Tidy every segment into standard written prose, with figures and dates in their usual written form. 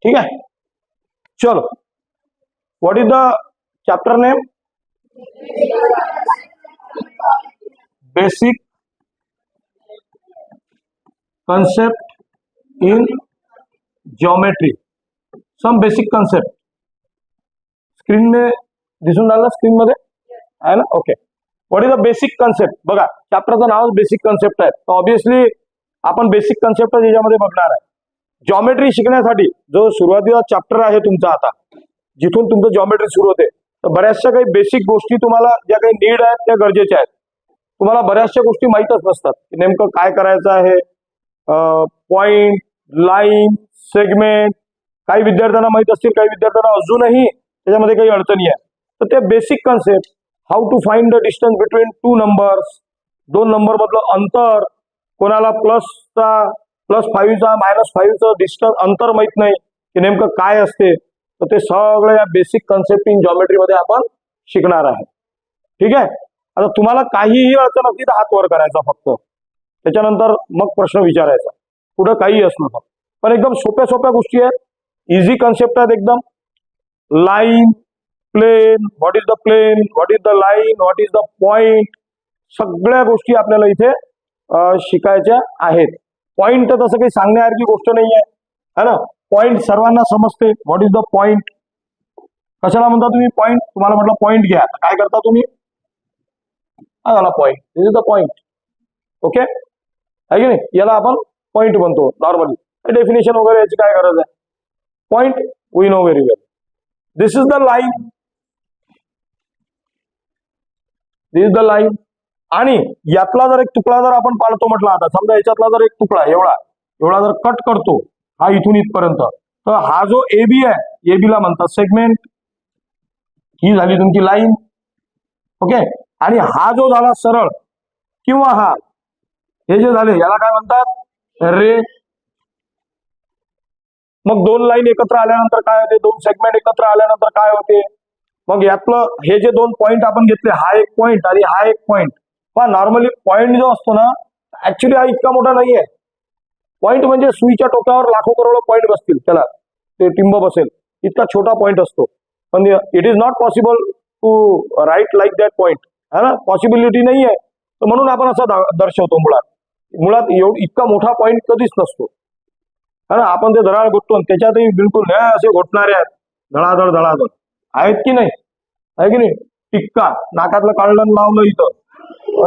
ठीक आहे, चलो. What is the chapter name? Basic concept in geometry. some basic concept screen में दिसून राहिलं, स्क्रीन मध्ये आहे ना? Okay. What is the basic concept? बघा, चॅप्टरचं नाव बेसिक कन्सेप्ट आहे, तर ऑब्विसली आपण बेसिक कन्सेप्ट याच्यामध्ये बघणार आहे. जॉमेट्री शिकण्यासाठी जो सुरुवातीचा चॅप्टर आहे तुमचा, आता जिथून तुमचं जॉमेट्री सुरू होते, तर बऱ्याचशा काही बेसिक गोष्टी तुम्हाला ज्या काही नीड आहेत त्या गरजेच्या आहेत. तुम्हाला बऱ्याचशा गोष्टी माहीतच नसतात की नेमकं काय करायचं आहे. पॉइंट, लाईन, सेगमेंट, काही विद्यार्थ्यांना माहित असतील, काही विद्यार्थ्यांना अजूनही त्याच्यामध्ये काही अडचणी आहे. तर ते basic concept, how to find the distance between two numbers, दोन नंबर मधलं अंतर, कोणाला +5चा -5चं डिस्टन्स अंतर माहित नाही की नेमकं काय असते, तर ते सगळं या बेसिक कन्सेप्ट इन जॉमेट्री मध्ये आपण शिकणार आहे. ठीक आहे. आता तुम्हाला काहीही अडचण असली तर हात वर करायचा फक्त, त्याच्यानंतर मग प्रश्न विचारायचा, पुढे काही असलं तर. पण एकदम सोप्या सोप्या गोष्टी आहेत, इझी कन्सेप्ट आहेत एकदम. Line, plane, what is the plane, what is the line, what is the point, सगळ्या गोष्टी आपल्याला इथे शिकायच्या आहेत. पॉइंट तर तसं काही सांगण्यासारखी गोष्ट नाही आहे ना. पॉइंट सर्वांना समजते. व्हॉट इज द पॉइंट, कशाला म्हणता तुम्ही पॉइंट? तुम्हाला म्हटलं पॉइंट घ्या, काय करता तुम्ही? हा झाला point, this is the point. Okay, आहे की नाही? याला आपण पॉइंट म्हणतो नॉर्मली. डेफिनेशन वगैरे याची काय गरज आहे? Point we know very well. This is the line, this is the line. आणि यातला जर एक तुकडा जर आपण पाडतो म्हटलं, आता समजा याच्यातला जर एक तुकडा एवढा जर कट करतो, हा इथून इथपर्यंत, तर हा जो एबी आहे, एबी ला म्हणतात सेगमेंट. ही झाली तुमची लाईन. ओके. आणि हा जो झाला सरळ किंवा हा, हे जे झाले याला काय म्हणतात? रे. मग दोन लाईन एकत्र आल्यानंतर काय होते? दोन सेगमेंट एकत्र आल्यानंतर काय होते? मग यातलं हे जे दोन पॉइंट आपण घेतले, हा एक पॉइंट आणि हा एक पॉइंट. पण नॉर्मली पॉइंट जो असतो ना, ऍक्च्युली हा इतका मोठा नाहीये. पॉइंट म्हणजे सुईच्या टोकावर लाखो करोडो पॉइंट बसतील, त्याला ते टिंब बसेल, इतका छोटा पॉइंट असतो. पण it is not possible to write like that point, है ना? पॉसिबिलिटी नाही आहे. तर म्हणून आपण असं दर्शवतो. मुळात इतका मोठा पॉइंट कधीच नसतो, है ना? आपण ते धडाळ घोटतो, त्याच्यातही बिलकुल असे घोटणारे आहेत, धडाधड आहेत की नाही? आहे की नाही? टिक्का नाकातलं काढलं लावलं इथं,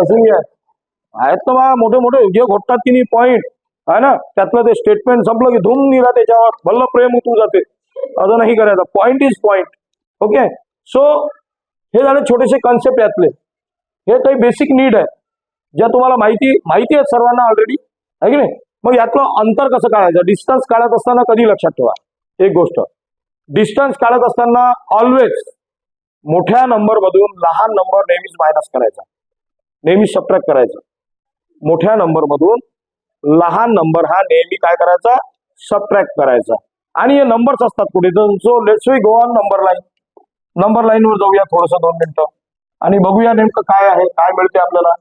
असंही आहेत तर बा मोठे मोठे जे घोटतात की नाही पॉइंट, आहे ना? त्यातलं ते स्टेटमेंट संपलं की धूम निघा त्याच्यावर, भल्ल प्रेम उतू जाते. असं नाही करायचं. Point is point. Okay. So हे झाले छोटेसे कॉन्सेप्ट यातले. हे काही बेसिक नीड आहे ज्या तुम्हाला माहिती आहेत सर्वांना ऑलरेडी, आहे की नाही? मग यातलं अंतर कसं काढायचं? डिस्टन्स काढत असताना कधी लक्षात ठेवा एक गोष्ट, डिस्टन्स काढत असताना ऑलवेज मोठ्या नंबर मधून लहान नंबर नेहमीच मायनस करायचा, नेहमीच सबट्रॅक्ट करायचा. मोठ्या नंबर मधून लहान नंबर हा नेहमी काय करायचा? सबट्रॅक्ट करायचा. आणि हे नंबर्स असतात कुठे? So let's we go on number line. Number line वर जाऊया थोडंसं 2 मिनिटं आणि बघूया नेमकं काय आहे, काय मिळते आपल्याला.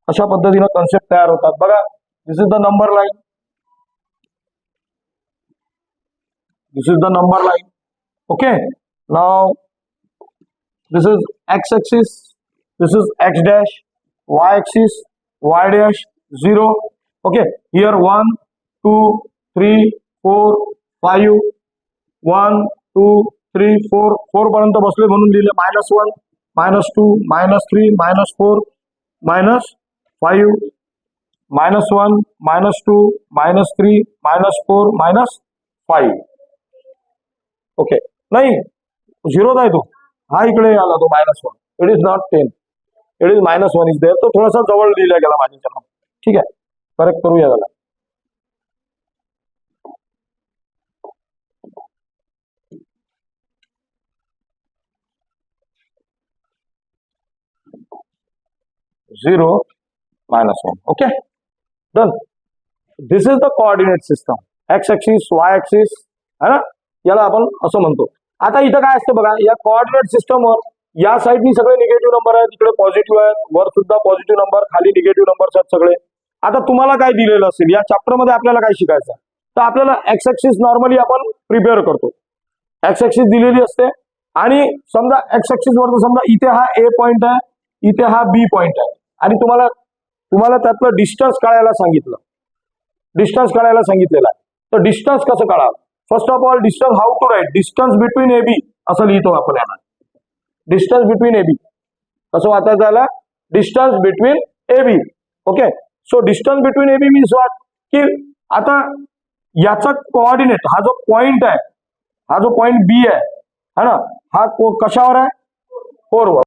अशा पद्धतीनं कन्सेप्ट तयार होतात. बघा, this is the number line, this is the number line. Okay. Now this is x axis, this is x dash, y axis, y dash, 0. Okay, here 1 2 3 4 5, 1 2 3 4 4 पर्यंत बसले म्हणून लिहिले. -1 -2 -3 -4 -5 -1 -2 -3 -4 -5. ओके. नाही, 0 आहे तो, हा इकडे आला तो -1. It is not 10, it is -1 is there. तो थोडासा जवळ लिहिला गेला माझ्या. ठीक आहे, करेक्ट करूया त्याला. -0 -1. Okay, done. This is the coordinate system. X axis, Y axis, है ना? याला आपण असं म्हणतो. आता इथं काय असतं बघा, या कोऑर्डिनेट सिस्टमवर या साईडनी सगळे निगेटिव्ह नंबर आहेत, इकडे पॉझिटिव्ह आहेत, वर सुद्धा पॉझिटिव्ह नंबर, खाली निगेटिव्ह नंबर्स आहेत सगळे. आता तुम्हाला काय दिलेलं असेल या चॅप्टर मध्ये, आपल्याला काय शिकायचं? तर आपल्याला एक्स ऍक्सिस नॉर्मली आपण प्रिपेअर करतो. एक्स ऍक्सिस दिलेली असते आणि समजा एक्स ऍक्सिस वर समजा इथे हा ए पॉइंट आहे, इथे हा बी पॉइंट आहे आणि तुम्हाला त्यातलं डिस्टन्स काढायला सांगितलं, डिस्टन्स काढायला सांगितलेलं आहे. तर डिस्टन्स कसं काढावं? First of all distance how to write, distance between A B असं लिहितो आपण याला. डिस्टन्स बिटवीन ए बी कसं वाचायचं याला? Distance between A B. Okay, so distance between A B means what, की आता याचा कोऑर्डिनेट हा जो पॉइंट आहे, हा जो पॉइंट बी आहे ना, हा कशावर आहे? 4 वर.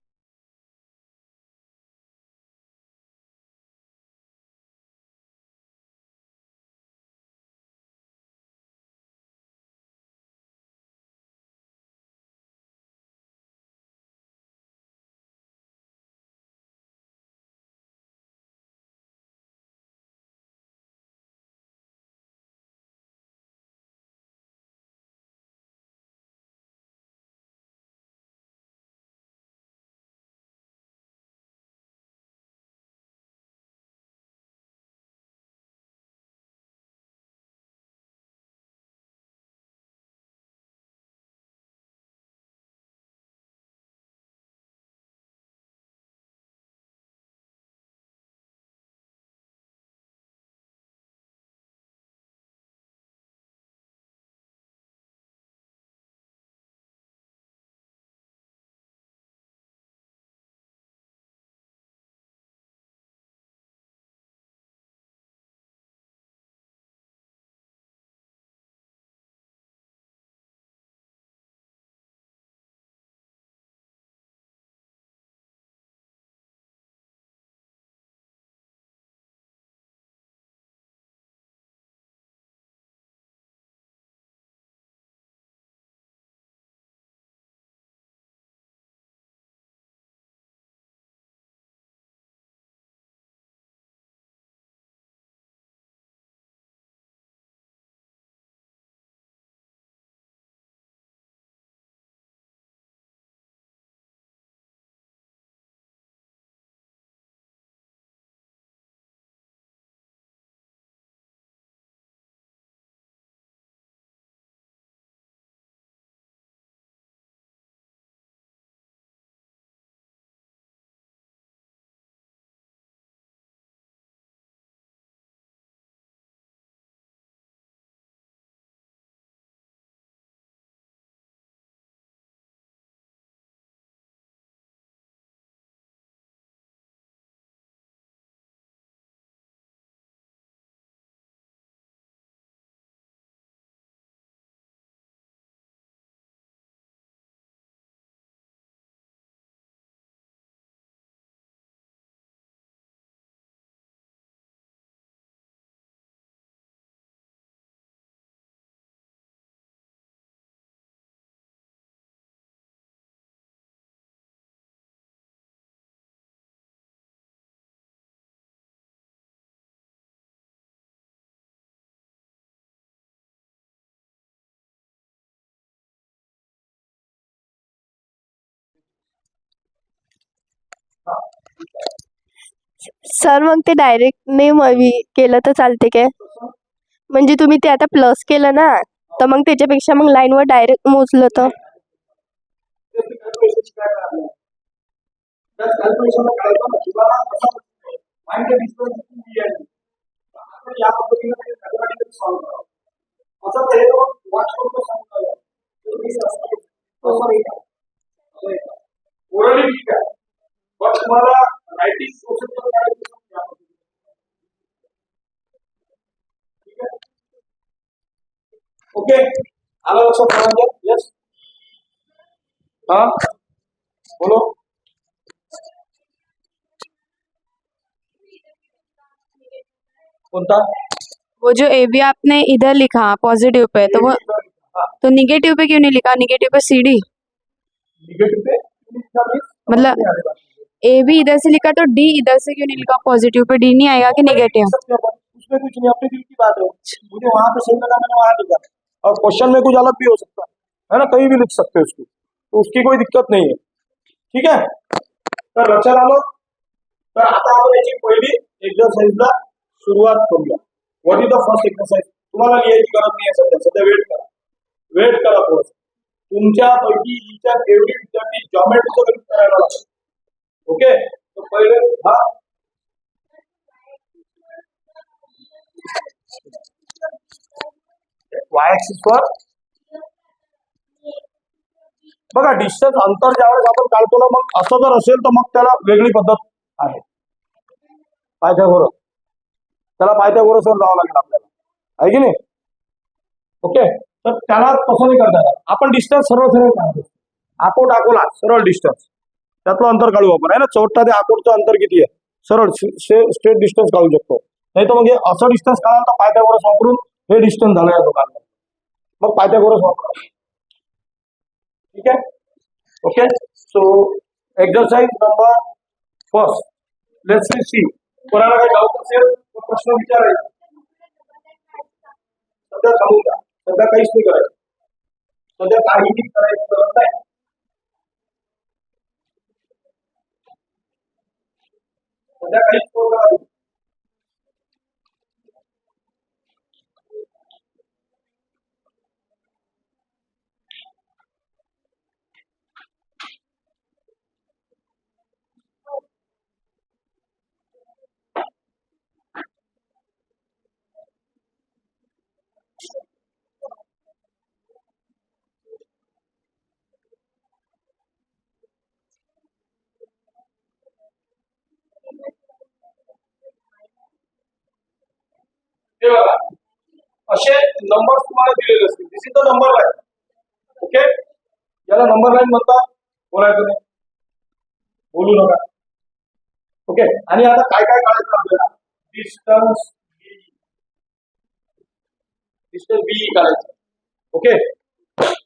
सर मग ते डायरेक्ट नाही केलं तर चालते काय? म्हणजे तुम्ही ते आता प्लस केलं ना, तर मग त्याच्यापेक्षा मग लाईनवर डायरेक्ट मोजलं तर ओके, आलं लक्षात? यस, हा बोलो. कोणता? वो जो ए बी आपने इधर लिखा पॉजिटिव पे, तो वो तो निगेटिव पे क्यों नहीं लिखा? निगेटिव पे सी डी, निगेटिव पे मतलब ए बी इधर से लिखा तो डी इधर से क्यों नहीं लिखा? पॉजिटिव पे डी नहीं आएगा कि नेगेटिव? उसमें कुछ नहीं, अपने दिल की बात है. मुझे वहां पे सही लगा, मैंने वहां लिखा. और क्वेश्चन में कुछ अलग भी हो सकता है ना, कहीं भी लिख सकते हो उसको, तो उसकी कोई दिक्कत नाही आहे. ठीक आहे, तर लक्षात आलं. तर आता आपण याची पहिली एक्सरसाइजला सुरुवात करूया. What is the first exercise? तुम्हाला लिहायची गरज नाही आहे, सध्या वेट करा. वेट करा थोडं. तुमच्यापैकी each and every विद्यार्थी जॉमेट्रीचं गणित करायला लागेल. ओके, तर पहिले हा y axis वर बघा डिस्टन्स अंतर ज्यावेळेस आपण काढतो ना, मग असं जर असेल तर मग त्याला वेगळी पद्धत आहे. पायथागोरस, त्याला पायथागोरसवर जावं लागेल आपल्याला, आहे की नाही. ओके, तर त्याला तसं नाही करता येणार. आपण डिस्टन्स सरळ सरळ काढतो. अकोट अकोला सरळ डिस्टन्स, त्यातलं अंतर काढू आपण, आहे ना. चौथा ते अकोटचं अंतर किती आहे, सरळ स्ट्रेट डिस्टन्स काढू शकतो. नाही तर मग असं डिस्टन्स काढाल तर पायथागोरस वापरून हे डिस्टन्स झालं या दोघांना, मग पायथागोरस वापरा. ठीक आहे. Okay, so exercise number first, let's see. कोणाला काही डाऊट असेल तर प्रश्न विचारायचा. सध्या थांबून द्या, सध्या काहीच नाही करायचं, सध्या काहीही करायची गरज नाही. सध्या काहीच करू नका. हे बघा, असे नंबर तुम्हाला दिलेले असतील. This is the number line. Okay, याला नंबर लाईन म्हणतात. बोलायचं नाही, बोलू नका. ओके, आणि आता काय काय काढायचं आपल्याला, डिस्टन्स बी काढायचं. ओके,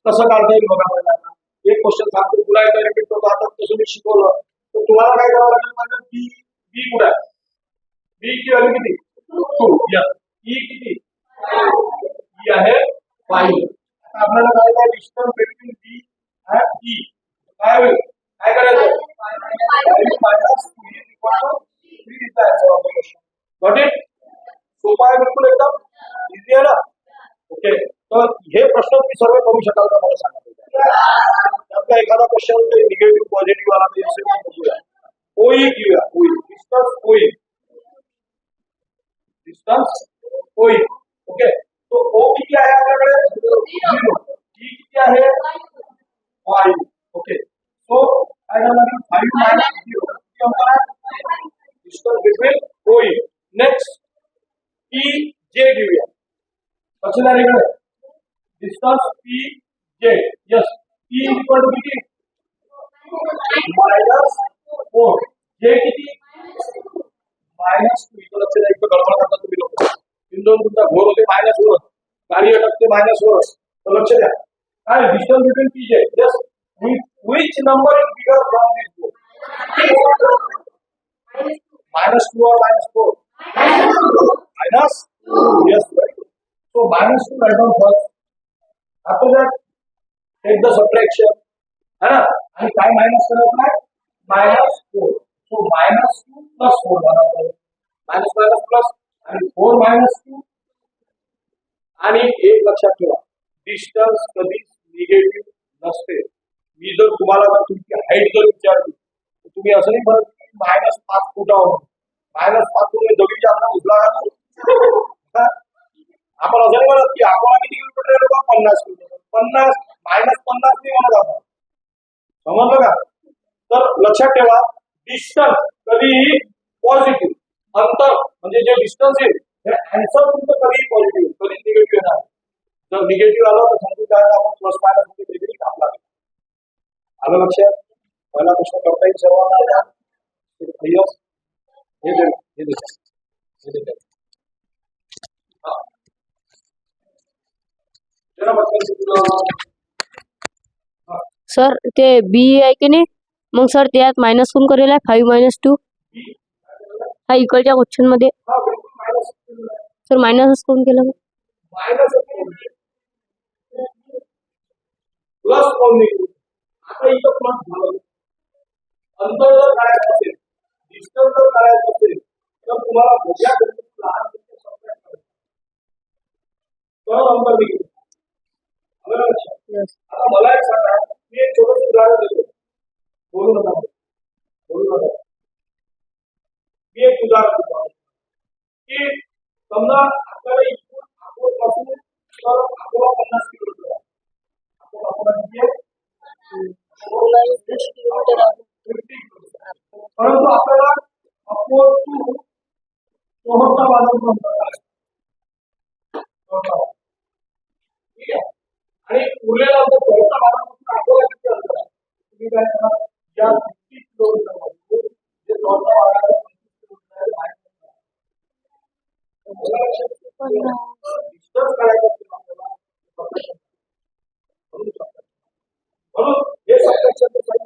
कसं काढता येईल बघा. पहिल्यांदा एक क्वेश्चन सांगतो, तुला एकदा रिपीट करतो. आता तसं मी शिकवलं तर तुम्हाला काय करावं लागेल, माझं बी बी कुठे आहे, बी ची व्हॅल्यू किती, 2. ई किती, ई आहे 5. आता आपल्याला काय distance between B and E काय होईल, काय करायचं, 5 minus 2 is equal to 3 is the answer of the question. Got it. सोपा आहे बिलकुल, एकदम इझी आहे ना. ओके, तर हे प्रश्न तुम्ही सर्व करू शकाल का मला सांगा. त्यातला एखादा क्वेश्चन निगेटिव्ह पॉझिटिव्ह आला तर असेल तर बघूया. ओई घेऊया, ओई डिस्टन्स, ओई डिस्टन्स ओई. ओके, तो ओ किती आहे आपल्याकडे, 0. ई किती आहे 5. ओके, सो काय झालं, 5 मायनस 0 किती अंतर आहे, distance between O E. Next P J घेऊया. लक्षात आलं इकडे, distance P J. Yes, P is equal to किती, मायनस 4. जे किती, मायनस 2. इथं लक्षात द्या, इथं गडबड करता तुम्ही लोक. इंदोर तुमचा घोर होते मायनस वर, गाडी अटकते मायनस वर. तर लक्ष द्या, काय distance between P J. Yes, which number is bigger from this both, minus 2 or minus 4, minus 2. Yes, right. So minus 2 write down first. After that take the subtraction, है ना. आणि काय मायनस करत नाही, minus 4. So minus 2 plus 4 बरोबर, minus minus plus आणि 4 minus 2. आणि एक लक्षात ठेवा, डिस्टन्स कधीच निगेटिव्ह नसते. मी जर तुम्हाला तुमची हाईट जर विचारली तर तुम्ही असं नाही म्हणत की -5 फुटावर, -5 फूट जमिनीच्या आपण उचला का. आपण असं नाही म्हणत की आपण किती किलोमीटर गेलो का, 50 किलोमीटर. 50 -50 नाही म्हणत आपण, समजलं का. तर लक्षात ठेवा, डिस्टन्स कधीही पॉझिटिव्ह, अंतर म्हणजे जे डिस्टन्स आहे हे आन्सर तुमचं कधीही पॉझिटिव्ह, कधीच निगेटिव्ह येणार. जर निगेटिव्ह आलं तर समजून जायचं आपण प्लस मायनस मध्ये काहीतरी कापला. आलं लक्षात. पहिला प्रश्न करता येईल सर्वांना. सर ते बी आहे की नाही, मग सर त्यात मायनस कोण करेल आहे, 5 मायनस 2 हा इकडच्या क्वेश्चन मध्ये. सर मायनस कोण केलं, प्लस कोण नाही. आता इथं प्लस झालं. अंतर जर काढायचं असेल, डिस्टन्स जर काढायचं असेल तर तुम्हाला मोठ्या लहान अंतर निघेल. आलं ना लक्षात? आता मला एक सांगा, मी एक छोटंसं उदाहरण देतो. बोलू नका. मी एक उदाहरण देतो की समजा आपल्याला इथून अकोटपासून तर अकोला 50 किलोमीटर आहे. अकोला किती आहे? 50 किलोमीटर. परंतु आपल्याला अकोट टू सोहरचा बाजार अंतर आहे. ठीक आहे. आणि उरलेला अंतर सोहरचा बाजारापासून अकोला किती अंतर आहे? तुम्ही काय करा, या 30 किलोमीटर मध्ये जे सोहरचा बाजार आहे, 30 किलोमीटर आहे, डिस्टन्स काढायचं असेल आपल्याला म्हणून हे सबट्रॅक्शनचं साइन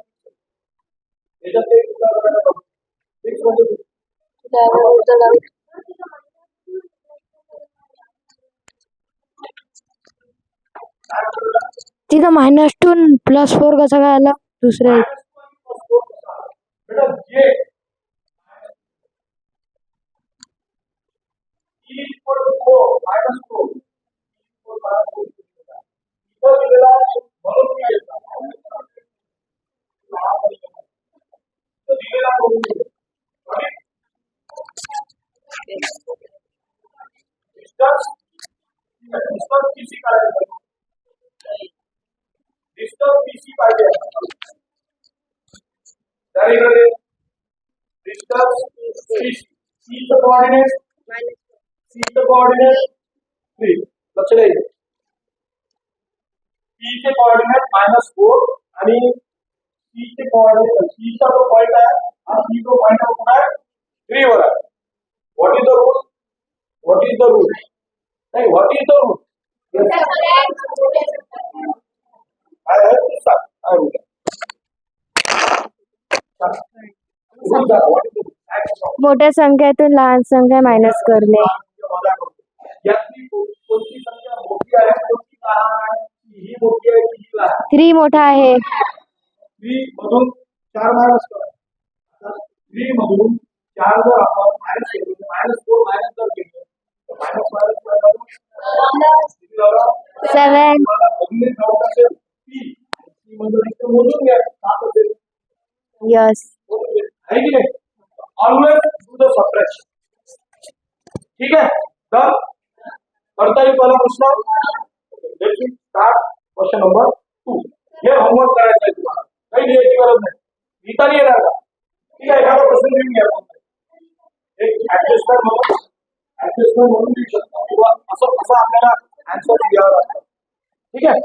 याच्यात ते उदाहरण फिक्स म्हणजे तिथं -2 +4 कसा काय आला दुसऱ्या बेटा जे इक्वल टू 4 मायनस 4 इथं दिलेला म्हणून मी घेतला दिलेला म्हणून डिस्टन्स किती काढायचं डिस्टन्स किती पाहिजे त्याकडे डिस्टन्स सी चं कोऑर्डिनेट लक्ष द्यायचं सी चे कोऑर्डिनेट -4 आणि सी चे कोऑर्डिनेट सी चा जो पॉइंट आहे हा सी जो पॉइंट आहे कुठे आहे 3 वर आहे. व्हॉट इज द रूट नाही व्हॉट इज द रूट काय आहे ते सांग काय रूट मोठ्या संख्येतून लहान संख्या मायनस करणे. यातली कोणती संख्या मोठी आहे कोणती लहान आहे ही मोठी आहे की ही लहान 3 मोठा आहे. 3 मधून 4 मायनस करा. 3 मधून 4 जर आपण मायनस केले -4 मायनस जर केले तर मायनस सेवन. मोजून घ्या 7 असेल यस. आहे की नाही. Always do the subtraction. ठीक आहे तर करता येईल पहिला प्रश्न. Let's start question number 2. हे होमवर्क करायचं आहे तुम्हाला काही लिहायची गरज नाही लिहिता नाही येणार का. ठीक आहे एखादा प्रश्न लिहून घ्या एक ऍडजस्टमेंट म्हणून लिहू शकता किंवा असं आपल्याला आन्सर द्यावं लागतं. ठीक आहे